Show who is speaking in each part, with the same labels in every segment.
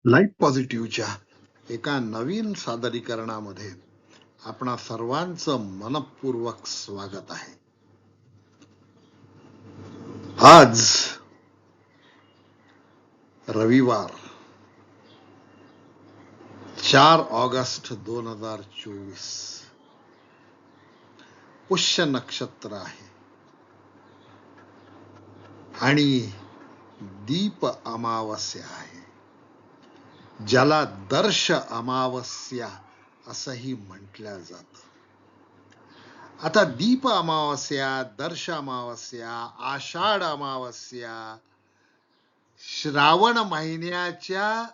Speaker 1: Light पॉझिटिव्हच्या एका नवीन सादरीकरणामध्ये आपणा सर्वांचं मनपूर्वक स्वागत आहे. आज रविवार 4 ऑगस्ट 2024 पुष्य नक्षत्र आहे आणि दीप अमावस्या आहे, ज्याला दर्श अमावस्या असंही म्हटलं जातं. आता दीप अमावस्या, दर्श अमावस्या, आषाढ अमावस्या, श्रावण महिन्याच्या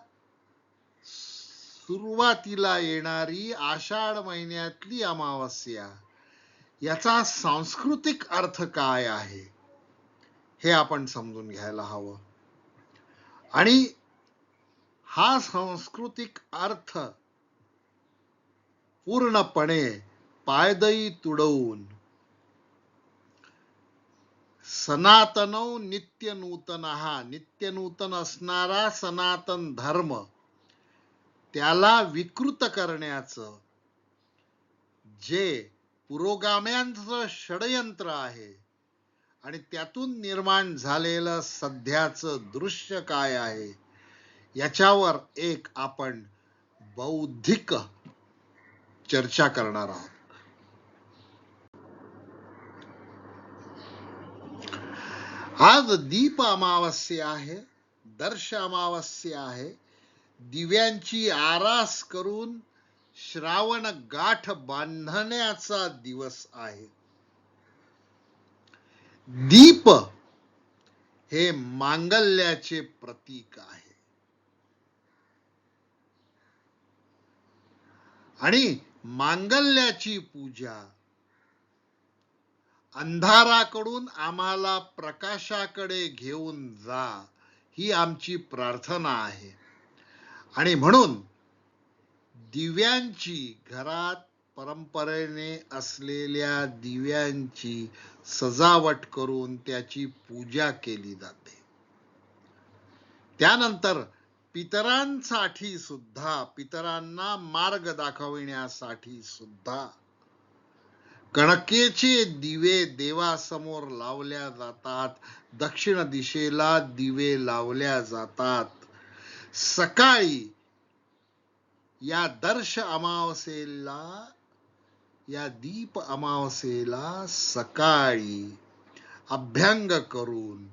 Speaker 1: सुरुवातीला येणारी आषाढ महिन्यातली अमावस्या, याचा सांस्कृतिक अर्थ काय आहे हे आपण समजून घ्यायला हवं. आणि हा सांस्कृतिक अर्थ पूर्णपणे पायदळी तुडवून सनातनो नित्य नूतन, हा नित्य नूतन असणारा सनातन धर्म, त्याला विकृत करण्याचं जे पुरोगाम्यांचं षडयंत्र आहे आणि त्यातून निर्माण झालेलं सध्याचं दृश्य काय आहे, याच्यावर एक आपण बौद्धिक चर्चा करणार आहोत. आज दीप अमावस्या आहे, दर्श अमावस्या आहे. दिव्यांची आरास करून श्रावण गाठ बांधण्याचा दिवस आहे. दीप हे मांगल्याचे प्रतीक आहे आणि मांगल्याची पूजा अंधाराकडून आम्हाला प्रकाशाकडे घेऊन जा, ही आमची प्रार्थना आहे. आणि म्हणून दिव्यांची, घरात परंपरेने असलेल्या दिव्यांची सजावट करून त्याची पूजा केली जाते. त्यानंतर पितरांसाठी सुद्धा, पितरांना मार्ग दाखविण्यासाठी सुद्धा कणकेचे दिवे देवासमोर लावल्या जातात. दक्षिण दिशेला दिवे लावल्या जातात. सकाळी या दर्श अमावस्येला, या दीप अमावस्येला सकाळी अभ्यंग करून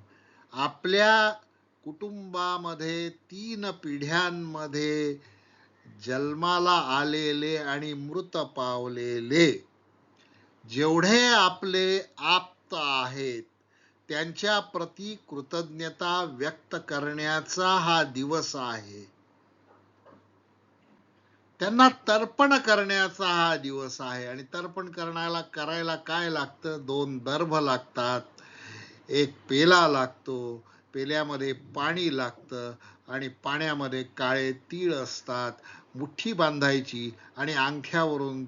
Speaker 1: आपल्या कुटुंबामध्ये 3 पिढ्यांमध्ये जन्माला आलेले आणि मृत पावलेले जेवढे आपले आप्त आहेत, त्यांच्या प्रती कृतज्ञता व्यक्त करण्याचा हा दिवस आहे. त्यांना तर्पण करण्याचा हा दिवस आहे. आणि तर्पण करायला काय लागतं? 2 दर्भ लागतात, 1 पेला लागतो, पेल्यामध्ये पाणी लागतं आणि पाण्यामध्ये काळे तीळ असतात. मुठ्ठी बांधायची आणि अंगठ्यावरून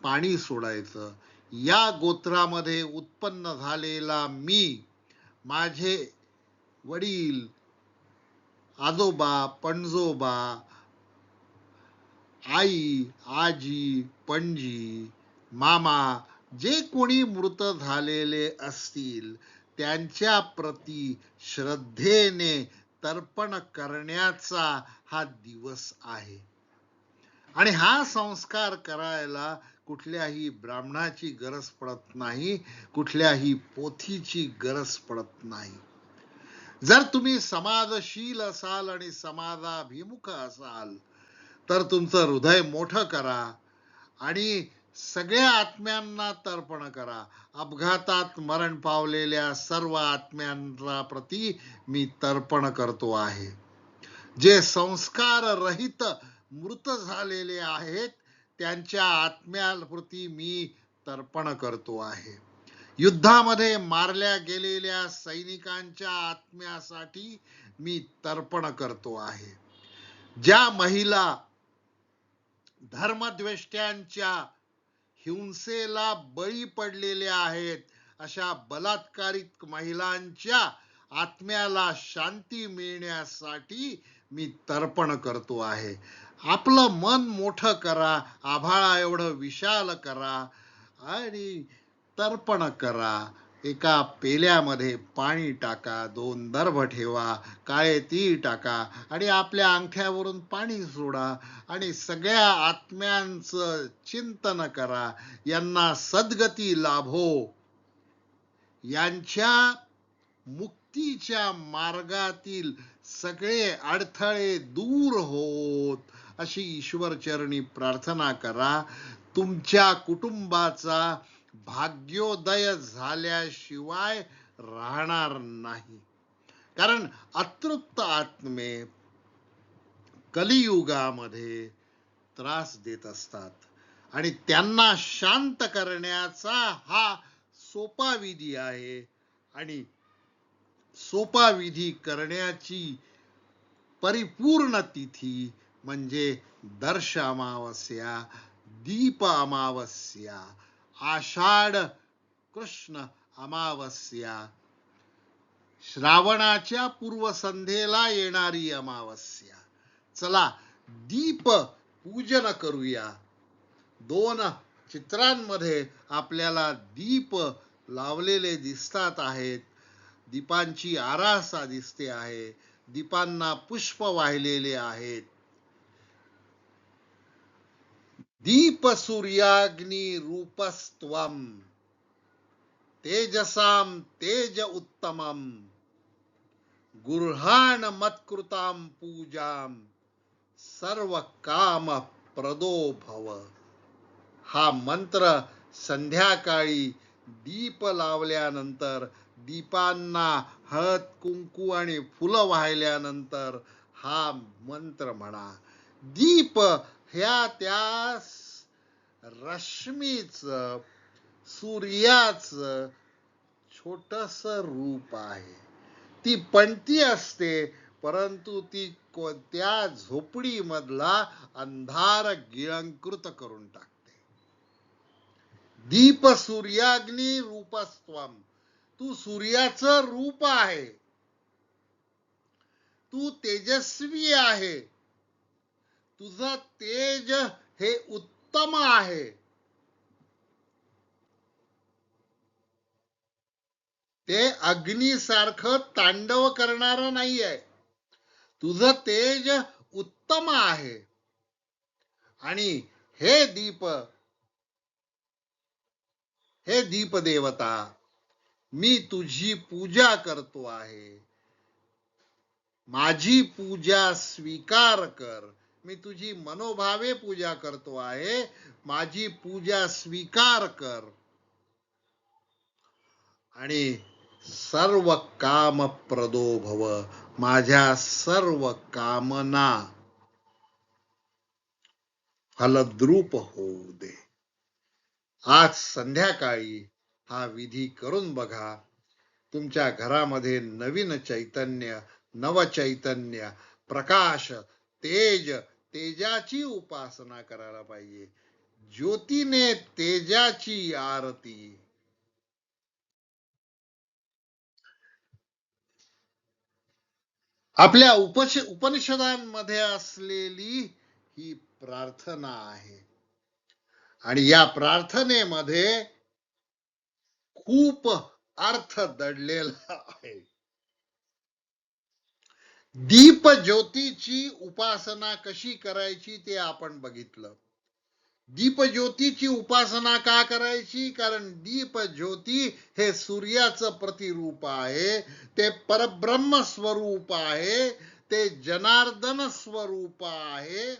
Speaker 1: पाणी सोडायचं. या गोत्रामध्ये उत्पन्न झालेला मी, माझे वडील, आजोबा, पणजोबा, आई, आजी, पणजी, मामा, जे कोणी मृत झालेले असतील, त्यांच्या प्रती श्रद्धेने तर्पण करण्याचा हा दिवस आहे. आणि हा संस्कार करायला कुठल्याही ब्राह्मणाची गरज पडत नाही, कुठल्याही पोथीची गरज पडत नाही. जर तुम्ही समाजशील असाल आणि समाजाभिमुख असाल, तर तुमचं हृदय मोठं करा आणि सगळ्या आत्म्यांना तर्पण करा. अपघातात मरण पावलेल्या सर्व आत्म्यांच्या प्रती मी तर्पण करतो आहे. जे संस्कार रहित मृत झालेले आहेत, त्यांच्या आत्म्याप्रती मी तर्पण करतो आहे. युद्धामध्ये मारल्या गेलेल्या सैनिकांच्या आत्म्यासाठी मी तर्पण करतो आहे. ज्या महिला धर्मद्वेष्ट्यांच्या हिंसेला बळी पडलेल्या आहेत, अशा बलात्कारित महिलांच्या आत्म्याला शांती मिळण्यासाठी मी तर्पण करतो आहे. आपलं मन मोठं करा, आभाळा एवढं विशाल करा आणि तर्पण करा. एका पेल्यामध्ये पाणी टाका, 2 दर्भ ठेवा, काळे तीळ टाका आणि आपल्या अंगठ्यावरून पाणी सोडा आणि सगळ्या आत्म्यांचं चिंतन करा. यांना सद्गती लाभो, यांच्या मुक्तीच्या मार्गातील सगळे अडथळे दूर होत, अशी ईश्वरचरणी प्रार्थना करा. तुमच्या कुटुंबाचा भाग्योदय झाल्याशिवाय राहणार नाही. कारण अतृप्त आत्मे कलियुगामध्ये त्रास देत असतात आणि त्यांना शांत करण्याचा हा सोपा विधी आहे. आणि सोपा विधी करण्याची परिपूर्ण तिथी म्हणजे दर्श अमावस्या, दीप अमावस्या, आषाढ कृष्ण अमावस्या, श्रावणाच्या पूर्वसंध्येला येणारी अमावस्या. चला दीप पूजन करूया. 2 चित्रांमध्ये आपल्याला दीप लावलेले दिसतात आहेत. दीपांची आरासा दिसते आहे. दीपांना पुष्प वाहिलेले आहेत. दीप सूर्याग्नी रूपस्त्वम तेजसाम तेज उत्तमम गुर्हाण मत्कृताम पूजाम सर्व काम प्रदो भव. हा मंत्र संध्याकाळी दीप लावल्यानंतर, दीपांना हळद कुंकू आणि फुलं वाहिल्यानंतर हा मंत्र म्हणा. दीप ह्या त्या रश्मीच, सूर्याचं छोटस रूप आहे. ती पणती असते, परंतु ती कोणत्या झोपडीमधला अंधार गिळंकृत करून टाकते. दीप सूर्याग्नी रूपस्त्वम, तू सूर्याचं रूप आहे. तू तेजस्वी आहे. तुझं तेज हे उत्तम आहे. ते अग्नीसारखं तांडव करणार नाहीये. तुझं तेज उत्तम आहे. आणि हे दीप देवता, मी तुझी पूजा करतो आहे. माझी पूजा स्वीकार कर. मी तुझी मनोभावे पूजा करतो आहे. माझी पूजा स्वीकार कर आणि सर्व काम प्रदो भव, माझ्या सर्व कामना फलद्रूप होऊ दे. आज संध्याकाळी हा विधी करून बघा. तुमच्या घरामध्ये नवीन चैतन्य, नवचैतन्य, प्रकाश, तेजाची उपासना करायला पाहिजे. ज्योतीने तेजाची आरती. आपल्या उपनिषदांमध्ये असलेली ही प्रार्थना आहे आणि या प्रार्थनेमध्ये खूप अर्थ दडलेला आहे. दीप ज्योतीची उपासना कशी करायची ते आपण बघितलं. दीप ज्योतीची उपासना का करायची? कारण दीप ज्योती हे सूर्याचं प्रतिरूप आहे. ते परब्रह्म स्वरूप आहे. ते जनार्दन स्वरूप आहे.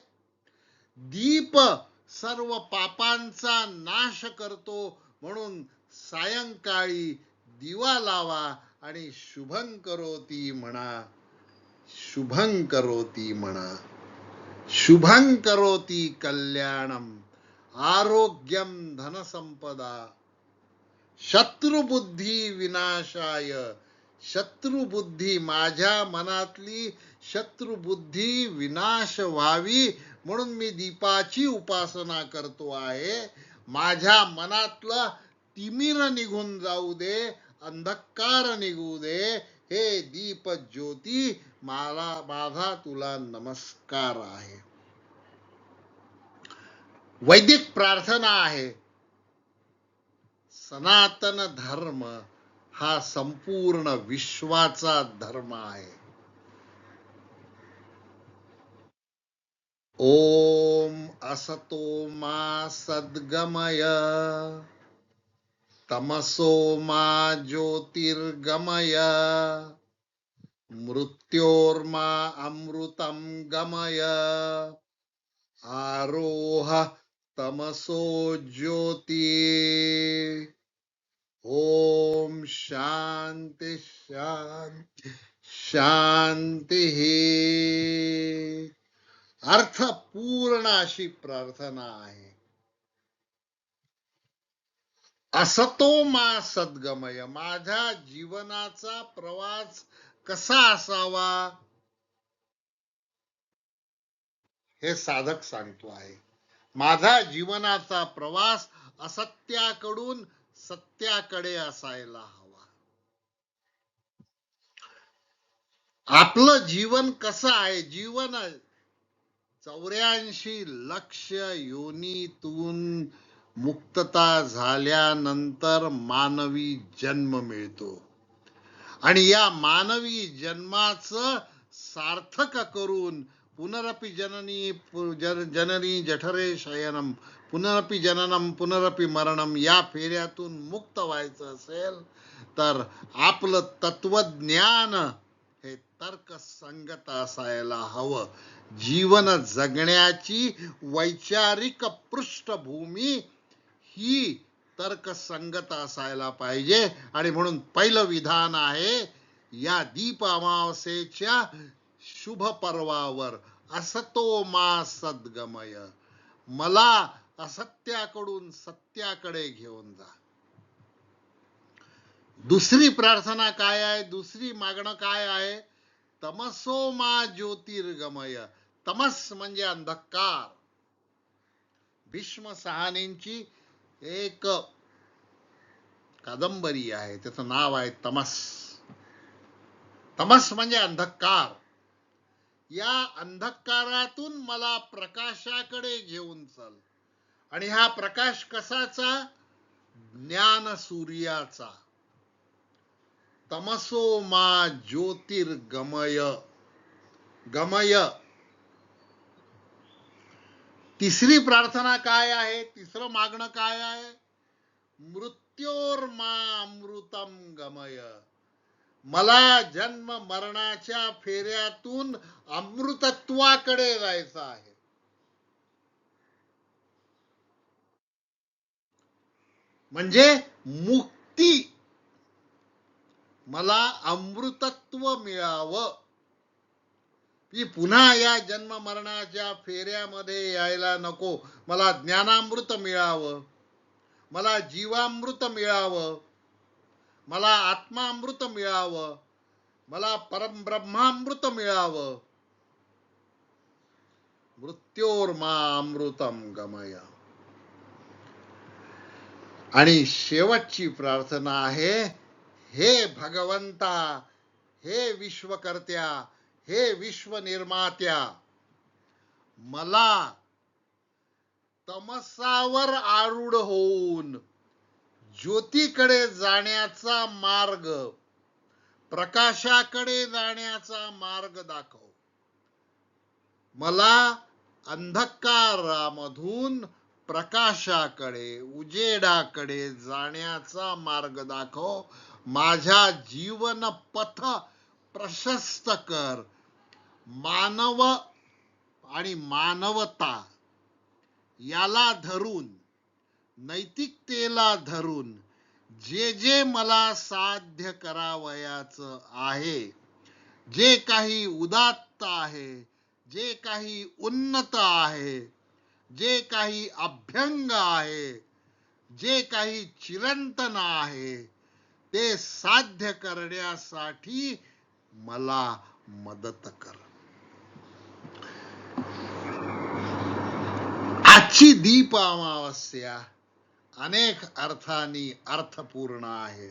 Speaker 1: दीप सर्व पापांचा नाश करतो. म्हणून सायंकाळी दिवा लावा आणि शुभं करोती म्हणा. शुभं करोती म्हणा. शुभं करोती कल्याणम आरोग्यम धनसंपदा शत्रुबुद्धी विनाशाय. शत्रुबुद्धी, माझ्या मनातली शत्रुबुद्धी विनाश व्हावी म्हणून मी दीपाची उपासना करतो आहे. माझ्या मनातलं तिमिर निघून जाऊ दे, अंधकार निघू दे, हे दीप ज्योती, माझा तुला नमस्कार आहे. वैदिक प्रार्थना आहे. सनातन धर्म हा संपूर्ण विश्वाचा धर्म आहे. ओम असतो मा सद्गमय, तमसो मा ज्योतिर्गमय, मृत्योर्मा अमृतं गमय, आरोह तमसो ज्योति. ओम शांति शांति शांती. अर्थपूर्ण अशी प्रार्थना आहे. असतो मा सद्गमय, माझ्या जीवनाचा प्रवास कसा असावा हे साधक सांगतो आहे. माझा जीवनाचा प्रवास असत्याकडून सत्याकडे असायला हवा. आपलं जीवन कसं आहे? जीवन 84 लक्ष योनीतून मुक्तता झाल्यानंतर मानवी जन्म मिळतो आणि या मानवी जन्माचं सार्थक करून पुनरपि जननी जठरे शयनम, पुनरपि जननम पुनरपि मरणम या फेऱ्यातून मुक्त व्हायचं असेल तर आपलं तत्वज्ञान हे तर्कसंगत असायला हवं. जीवन जगण्याची वैचारिक पृष्ठभूमी ही तर्कसंगत असायला पाहिजे. आणि म्हणून पहिलं विधान आहे, या दीप अमावस्येच्या शुभ पर्वावर असतो मा सद्गमय, मला असत्याकडून सत्याकडे घेऊन जा. दुसरी प्रार्थना काय आहे? दुसरी मागणं काय आहे? तमसो मा ज्योतिर्गमय. तमस म्हणजे अंधकार. भीष्म सहानींची एक कादंबरी आहे, त्याचं नाव आहे तमस. तमस म्हणजे अंधकार. या अंधकारातून मला प्रकाशाकडे घेऊन चल. आणि हा प्रकाश कसाचा? ज्ञान सूर्याचा. तमसो मा ज्योतिर्गमय. गमय. तिसरी प्रार्थना काय आहे? तिसरं मागणं काय आहे? मृत्योर्मा अमृतम गमय, मला जन्म मरणाच्या फेऱ्यातून अमृतत्वाकडे जायचं आहे. म्हणजे मुक्ती, मला अमृतत्व मिळावं. की पुन्हा या जन्म मरणाच्या फेऱ्यामध्ये यायला नको. मला ज्ञानामृत मिळावं, मला जीवामृत मिळावं, मला आत्मामृत मिळावं, मला परमब्रह्मामृत मिळावं. मृत्योर्मा अमृतम गमय. आणि शेवटची प्रार्थना आहे, हे भगवंता, हे विश्वकर्त्या, हे विश्व निर्मात्या, मला तमसावर आरूढ होऊन ज्योतीकडे जाण्याचा मार्ग, प्रकाशाकडे जाण्याचा मार्ग दाखव. मला अंधकारामधून प्रकाशाकडे, उजेडाकडे जाण्याचा मार्ग दाखव. माझ्या जीवन पथ प्रशस्त कर. मानव आणि मानवता याला धरून, नैतिकतेला धरून जे जे मला साध्य करावयाचं आहे, जे काही उदात्त आहे, जे काही उन्नत आहे, जे काही अभ्यंग आहे, जे काही चिरंतन आहे, ते साध्य करण्यासाठी मला मदत कर. आजची दीप अमावस्या अनेक अर्थांनी अर्थपूर्ण आहे.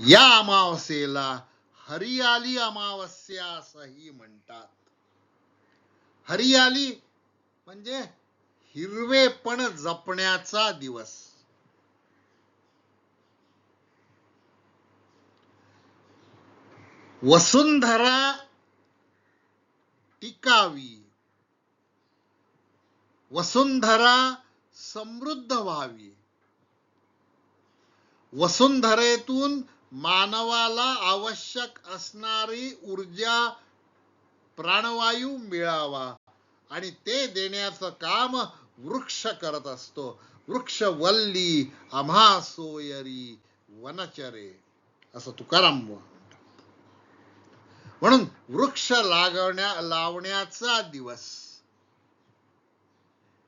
Speaker 1: या अमावस्येला हरियाली अमावस्या असंही म्हणतात. हरियाली म्हणजे हिरवेपण जपण्याचा दिवस. वसुंधरा टिकावी, वसुंधरा समृद्ध व्हावी, वसुंधरेतून मानवाला आवश्यक असणारी ऊर्जा प्राणवायू मिळावा आणि ते देण्याचं काम वृक्ष करत असतो. वृक्ष वल्ली आम्हा सोयरी वनचरे असं तुकाराम म्हणतात. म्हणून वृक्ष लावण्याचा दिवस.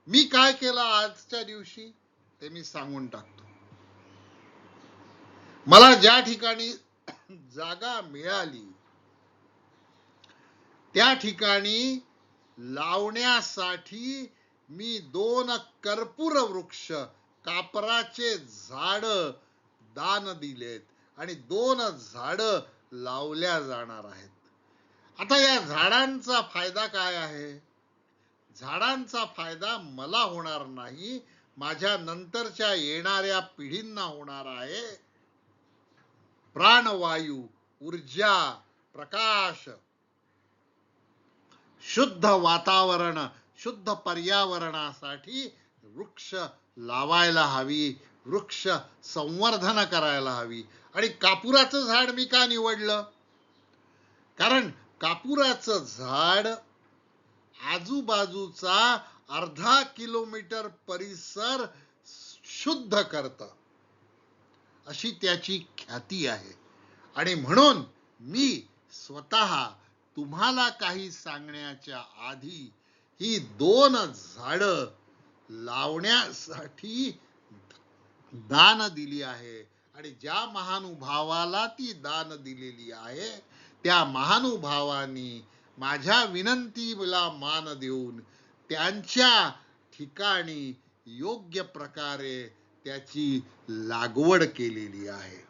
Speaker 1: मी काय केलं आजच्या दिवशी ते मी सांगून टाकतो. मला ज्या ठिकाणी जागा मिळाली त्या ठिकाणी लावण्यासाठी मी 2 कर्पूर वृक्ष कापराचे झाड दान दिलेत आणि 2 झाड लावल्या जाणार आहेत. आता या झाडांचा फायदा काय आहे? झाडांचा फायदा मला होणार नाही, माझ्या नंतरच्या येणाऱ्या पिढींना होणार आहे. प्राणवायू, ऊर्जा, प्रकाश, शुद्ध वातावरण, शुद्ध पर्यावरणासाठी वृक्ष लावायला हवी, वृक्ष संवर्धन करायला हवी. आणि कापुराचं झाड मी का निवडलं? कारण कापुराचं झाड आजूबाजूचा अर्धा किलोमीटर परिसर शुद्ध करतं, अशी त्याची ख्याती आहे. आणि म्हणून मी स्वतः तुम्हाला काही सांगण्याच्या आधी ही 2 झाडं लावण्यासाठी दान दिली आहे. आणि ज्या महानुभावाला ती दान दिलेली आहे त्या महानुभावानी माझ्या विनंतीला मान देऊन त्यांच्या ठिकाणी योग्य प्रकारे त्याची लागवड केलेली आहे.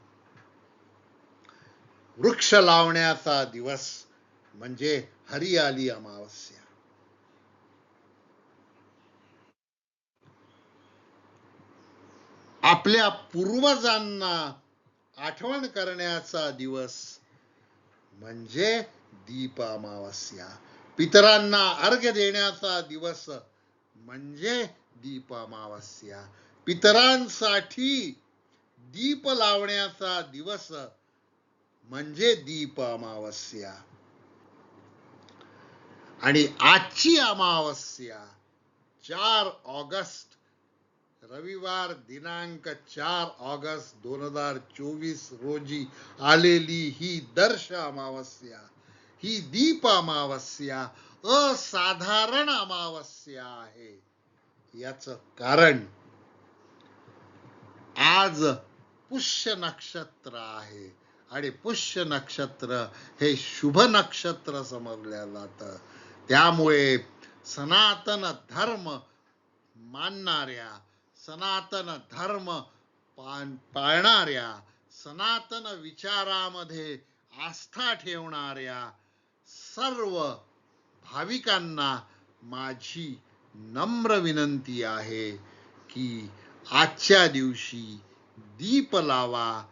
Speaker 1: वृक्ष लावण्याचा दिवस म्हणजे हरियाली अमावस्या. आपल्या पूर्वजांना आठवण करण्याचा दिवस म्हणजे दीप अमावस्या. पितरांना अर्घ्य देण्याचा दिवस म्हणजे दीप अमावस्या. पितरांसाठी दीप लावण्याचा दिवस म्हणजे दीप अमावस्या. आणि आजची अमावस्या 4 ऑगस्ट, रविवार दिनांक 4 ऑगस्ट 2024 रोजी आलेली ही दर्श अमावस्या, ही दीप अमावस्या असाधारण अमावस्या आहे. याचं कारण आज पुष्य नक्षत्र आहे आणि पुष्य नक्षत्र हे शुभ नक्षत्र समजल्या जातं. त्यामुळे सनातन धर्म मानणाऱ्या, सनातन धर्म पाळणाऱ्या, सनातन विचारामध्ये आस्था ठेवणाऱ्या सर्व भाविकांना माझी नम्र विनंती आहे की आजच्या दिवशी दीप लावा,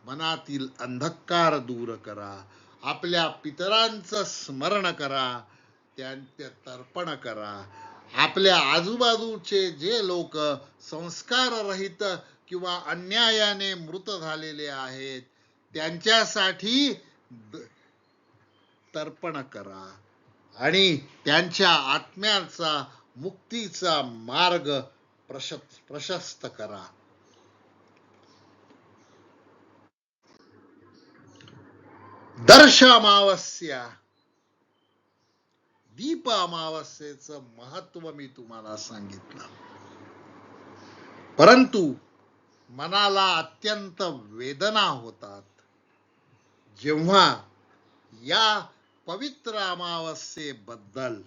Speaker 1: मनातील अंधकार दूर करा, आपल्या पितरांचं स्मरण करा, त्यांचे तर्पण करा. आपल्या आजूबाजूचे जे लोक संस्कार रहित किंवा अन्यायाने मृत झालेले आहेत त्यांच्यासाठी तर्पण करा आणि त्यांच्या आत्म्याचा मुक्तीचा मार्ग प्रशस्त करा. दर्श अमावस्या, दीप अमावस्येचं महत्व मी तुम्हाला सांगितलं, परंतु मनाला अत्यंत वेदना होतात जेव्हा या पवित्र अमावस्येबद्दल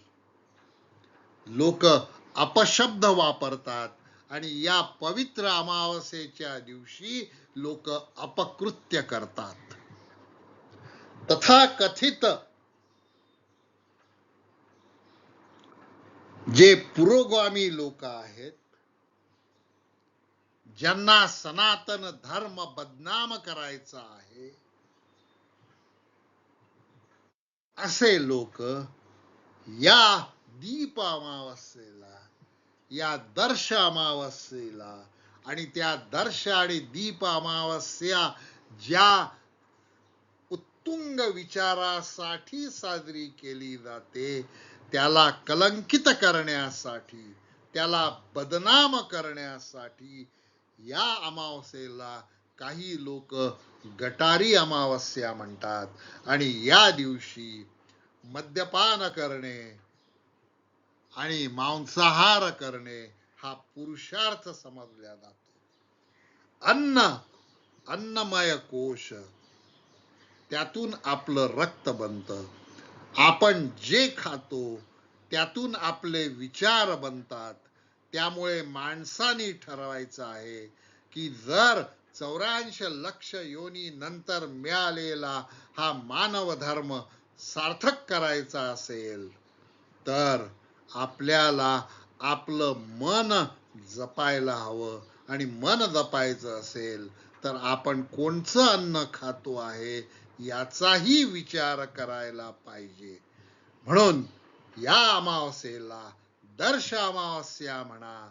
Speaker 1: लोक अपशब्द वापरतात आणि या पवित्र अमावस्येच्या दिवशी लोक अपकृत्य करतात. तथाकथित जे पुरोगामी लोक आहेत, ज्यांना सनातन धर्म बदनाम करायचा आहे, असे लोक या दीप अमावस्येला, या दर्श अमावस्येला आणि त्या दर्श आणि दीप अमावस्या ज्या उत्तुंग विचारासाठी साजरी केली जाते, त्याला कलंकित करण्यासाठी, त्याला बदनाम करण्यासाठी या अमावस्येला काही लोक गटारी अमावस्या म्हणतात. आणि या दिवशी मद्यपान करणे आणि मांसाहार करणे हा पुरुषार्थ समजला जातो. अन्नमय कोश, त्यातून आपलं रक्त बनतं. आपण जे खातो त्यातून आपले विचार बनतात. त्यामुळे माणसाने ठरवायचं आहे की जर 84 लक्ष योनी नंतर मिळालेला हा मानव धर्म सार्थक करायचा असेल तर आपल्याला आपलं मन जपायला हवं. आणि मन जपायचं असेल तर आपण कोणचं अन्न खातो आहे याचाही विचार करायला पाहिजे. म्हणून या अमावस्येला दर्श अमावस्या म्हणा,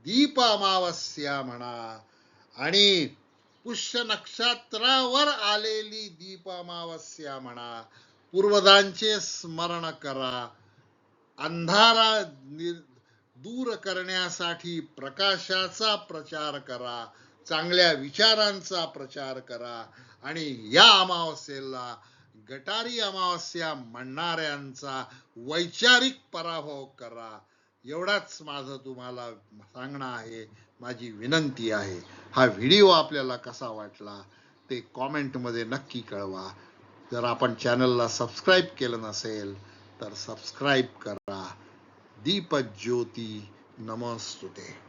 Speaker 1: दीप अमावस्या म्हणा आणि पुष्य नक्षत्रावर आलेली दीप अमावस्या म्हणा, पूर्वजांचे स्मरण करा, अंधारा दूर करण्यासाठी प्रकाशाचा प्रचार करा, चांगल्या विचारांचा प्रचार करा आणि या अमावस्येला गटारी अमावस्या म्हणणाऱ्यांचा वैचारिक पराभव करा. एवढाच माझं तुम्हाला सांगणं आहे, माझी विनंती आहे. हा व्हिडिओ आपल्याला कसा वाटला ते कॉमेंटमध्ये नक्की कळवा. जर आपण चॅनलला सबस्क्राईब केलं नसेल तर सबस्क्राईब करा. दीपज्योती नमस्तुते.